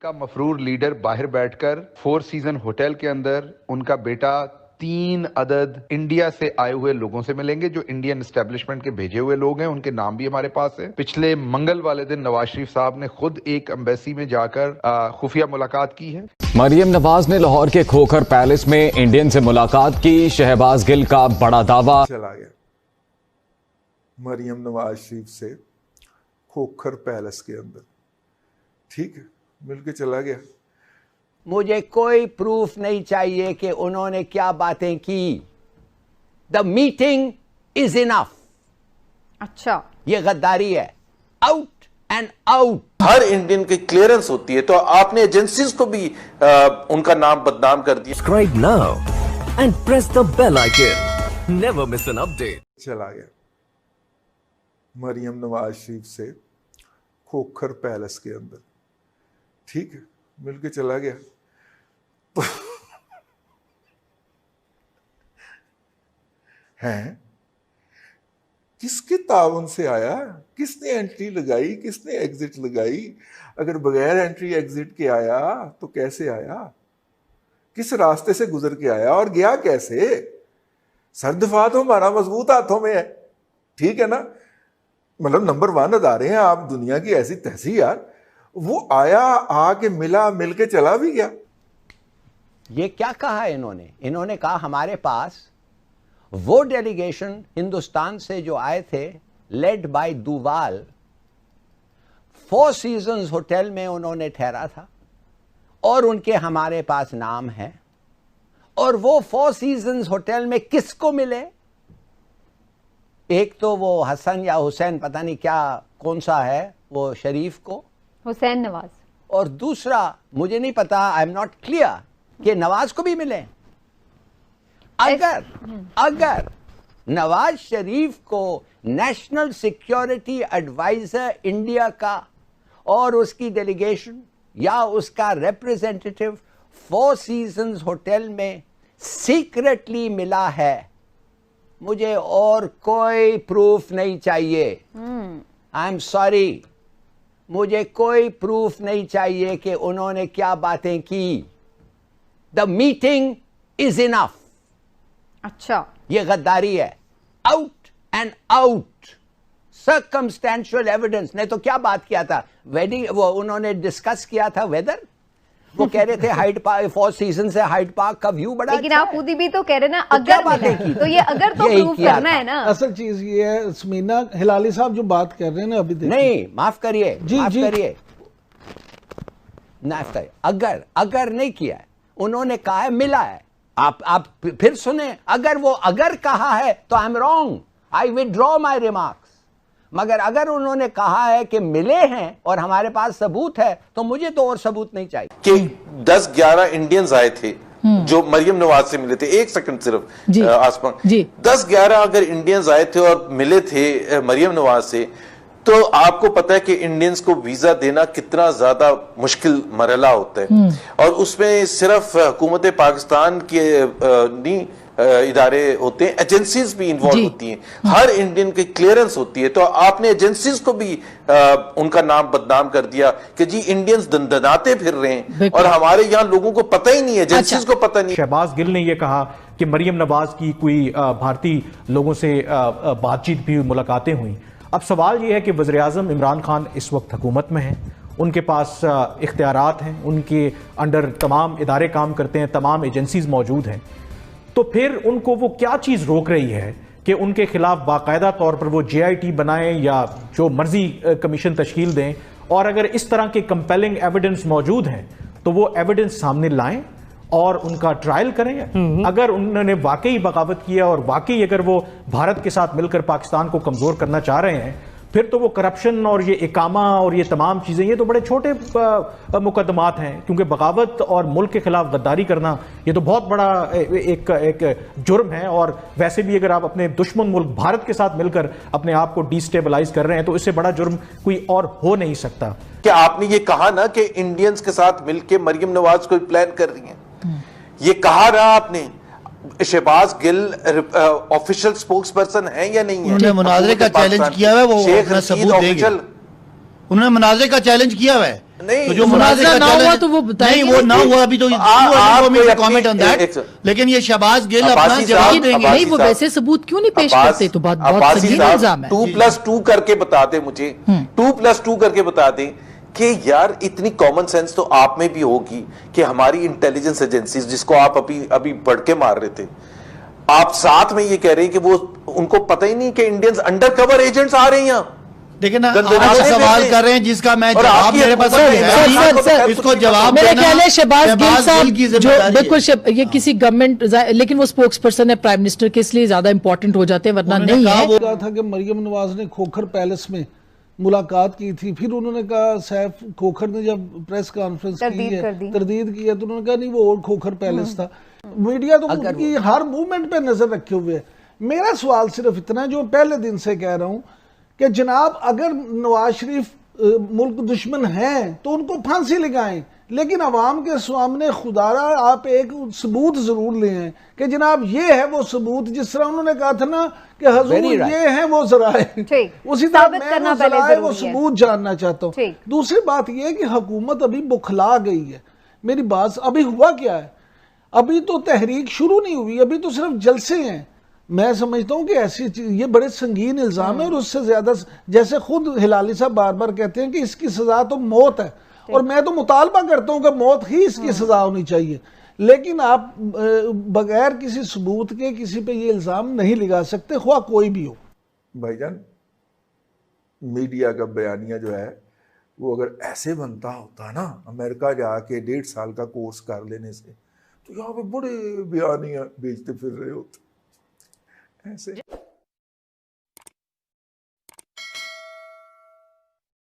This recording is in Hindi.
का मफरूर लीडर बाहर बैठकर 4 सीजन होटल के अंदर उनका बेटा 3 अदद इंडिया से आए हुए लोगों से मिलेंगे जो इंडियन एस्टेब्लिशमेंट के भेजे हुए लोग हैं। उनके नाम भी हमारे पास है। पिछले मंगल वाले दिन नवाज शरीफ साहब ने खुद एक एम्बेसी में जाकर खुफिया मुलाकात की है। मरियम नवाज ने लाहौर के खोखर पैलेस में इंडियन से मुलाकात की। शहबाज गिल का बड़ा दावा। चला गया मरियम नवाज शरीफ से खोखर पैलेस के अंदर, ठीक है, मिलके चला गया। मुझे कोई प्रूफ नहीं चाहिए कि उन्होंने क्या बातें की। The meeting is enough. अच्छा, ये गद्दारी है, out and out. Her Indian की क्लियरेंस होती है, तो आपने एजेंसीज को भी उनका नाम बदनाम कर दिया। Subscribe now and press the bell icon. Never miss an update. चला गया मरियम नवाज शरीफ से खोखर पैलेस के अंदर, ठीक है, मिलके चला गया। हैं, किसके ताउन से आया? किसने एंट्री लगाई, किसने एग्जिट लगाई? अगर बगैर एंट्री एग्जिट के आया तो कैसे आया? किस रास्ते से गुजर के आया और गया कैसे? सरदफा तो हमारा मजबूत हाथों में है, ठीक है ना। मतलब नंबर 1 अदारे हैं आप दुनिया की ऐसी तहसी यार। वो आया, आके मिला, मिलके चला भी गया। ये क्या कहा इन्होंने कहा हमारे पास वो डेलीगेशन हिंदुस्तान से जो आए थे, लेड बाय दुवाल, 4 सीजन्स होटल में उन्होंने ठहरा था और उनके हमारे पास नाम है। और वो 4 सीजन्स होटल में किसको मिले? एक तो वो हसन या हुसैन, पता नहीं क्या कौन सा है वो, शरीफ को, हुसैन नवाज। और दूसरा मुझे नहीं पता, आई एम नॉट क्लियर कि नवाज को भी मिले। अगर नवाज शरीफ को नेशनल सिक्योरिटी एडवाइजर इंडिया का और उसकी डेलीगेशन या उसका रिप्रेजेंटेटिव 4 सीजन्स होटल में सीक्रेटली मिला है, मुझे और कोई प्रूफ नहीं चाहिए। आई एम सॉरी, मुझे कोई प्रूफ नहीं चाहिए कि उन्होंने क्या बातें की। The meeting is enough. अच्छा, ये गद्दारी है, out and out. Circumstantial evidence ने तो क्या बात किया था, वेडिंग, वो उन्होंने डिस्कस किया था वेदर। वो कह रहे थे हाइड पार्क 4 सीजन से हाइड पार्क का व्यू बड़ा लेकिन अच्छा आप खुद भी तो कह रहे ना तो अगर मिले, तो ये अगर तो प्रूफ करना है ना। असल चीज ये है स्मीना हिलाली साहब जो बात कर रहे हैं ना अभी नहीं, माफ करिए, माफ करिए, अगर नहीं किया है, उन्होंने कहा है मिला है। आप फिर सुने, अगर वो अगर कहा है तो I am wrong, I withdraw my remarks. मगर अगर उन्होंने कहा है कि मिले हैं और हमारे पास सबूत है, तो मुझे तो और सबूत नहीं चाहिए। कि 10-11 इंडियंस आए थे जो मरियम नवाज से मिले थे। एक सेकंड सिर्फ आसमान, 10-11 अगर इंडियंस आए थे और मिले थे मरियम नवाज से, तो आपको पता है कि इंडियंस को वीजा देना कितना ज्यादा मुश्किल मरहला होता है। और उसमें सिर्फ हुकूमत पाकिस्तान के नहीं इदारे होते हैं, एजेंसीज भी इन्वॉल्व होती हैं। हर इंडियन की क्लियरेंस होती है, तो आपने एजेंसीज को भी उनका नाम बदनाम कर दिया कि जी इंडियंस दंदनाते फिर रहे हैं और हमारे यहाँ लोगों को पता ही नहीं है, एजेंसीज को पता नहीं। शहबाज गिल ने यह कहा कि मरियम नवाज की कोई भारतीय लोगों से बातचीत भी, मुलाकातें हुई। अब सवाल यह है कि वज़ीर-ए-आज़म इमरान खान इस वक्त हुकूमत में हैं, उनके पास इख्तियारात हैं, उनके अंडर तमाम इदारे काम करते हैं, तमाम एजेंसीज मौजूद हैं। तो फिर उनको वो क्या चीज़ रोक रही है कि उनके खिलाफ बाकायदा तौर पर वो JIT बनाएं या जो मर्जी कमीशन तश्कील दें? और अगर इस तरह के कंपेलिंग एविडेंस मौजूद हैं तो वो एविडेंस सामने लाएं और उनका ट्रायल करें। अगर उन्होंने वाकई बगावत किया और वाकई अगर वो भारत के साथ मिलकर पाकिस्तान को कमज़ोर करना चाह रहे हैं, फिर तो वो करप्शन और ये इकामा और ये तमाम चीज़ें, ये तो बड़े छोटे मुकदमात हैं। क्योंकि बगावत और मुल्क के खिलाफ गद्दारी करना ये तो बहुत बड़ा एक जुर्म है। और वैसे भी अगर आप अपने दुश्मन मुल्क भारत के साथ मिलकर अपने आप को डिस्टेबलाइज कर रहे हैं तो इससे बड़ा जुर्म कोई और हो नहीं सकता। क्या आपने ये कहा ना कि इंडियंस के साथ मिलकर मरियम नवाज कोई प्लान कर रही है? ये कहा ना आपने? Shahbaz Gill official spokesperson है या नहीं है? उन्होंने मुनाजरे का चैलेंज किया है, वो अपना सबूत देंगे। उन्होंने मुनाजरे का चैलेंज किया हुआ है। नहीं, तो जो मुनाज़रा ना हुआ तो वो बताइए। नहीं, वो ना हुआ अभी तो कमेंट ऑन दैट, लेकिन ये शहबाज गिल अपना जवाब देंगे। नहीं, वो वैसे सबूत क्यों नहीं पेश करते? तो बहुत संगीन इल्जाम है। 2+2 करके बता दे मुझे, 2+2 करके बता दे कि यार इतनी कॉमन सेंस तो आप में भी होगी कि हमारी इंटेलिजेंस एजेंसीज, जिसको आप अभी बढ़ के मार रहे थे, आप साथ में ये कह रहे हैं कि वो उनको पता ही नहीं कि इंडियंस अंडर कवर एजेंट्स आ रहे हैं यहाँ। देखिए ना, आप सवाल कर रहे हैं जिसका मैं जवाब मेरे पास इसको जवाब मेरा ख्याल है शहबाज गिल साहब जो बिल्कुल ये किसी गवर्नमेंट, लेकिन वो स्पोक्स पर्सन है प्राइम मिनिस्टर के, इसलिए ज्यादा इंपॉर्टेंट हो जाते हैं, वरना नहीं है। वो कहा था कि मरियम नवाज ने खोखर पैलेस में मुलाकात की थी, फिर उन्होंने कहा सैफ खोखर ने जब प्रेस कॉन्फ्रेंस की है, तरदीद की है, तो उन्होंने कहा नहीं वो और खोखर पैलेस था। मीडिया तो उनकी हर मूवमेंट पे नजर रखे हुए है। मेरा सवाल सिर्फ इतना, जो पहले दिन से कह रहा हूँ कि जनाब अगर नवाज शरीफ मुल्क दुश्मन हैं तो उनको फांसी लगाएं, लेकिन अवाम के सामने खुदारा आप एक सबूत जरूर ले आए कि जनाब ये है वो सबूत, जिस तरह उन्होंने कहा था ना कि हजूर ये है वो जराए, उसी तरह मैं वो जराए वो सबूत जानना चाहता हूँ। दूसरी बात ये है कि हुकूमत अभी बुखला गई है। मेरी बात, अभी हुआ क्या है? अभी तो तहरीक शुरू नहीं हुई, अभी तो सिर्फ जलसे हैं। मैं समझता हूँ कि ऐसी ये बड़े संगीन इल्जाम है, और उससे ज्यादा, जैसे खुद हिलाली साहब बार बार कहते हैं कि इसकी सजा तो मौत है, और मैं तो मुतालबा करता हूँ कि मौत ही इसकी सजा होनी चाहिए, लेकिन आप बगैर किसी सबूत के किसी पे ये इल्जाम नहीं लगा सकते, ख्वाह कोई भी हो। भाईजान, मीडिया का बयानिया जो है वो अगर ऐसे बनता होता ना, अमेरिका जाके 1.5 साल का कोर्स कर लेने से, तो यहाँ पे बड़े बयानिया बेचते फिर रहे होते ऐसे।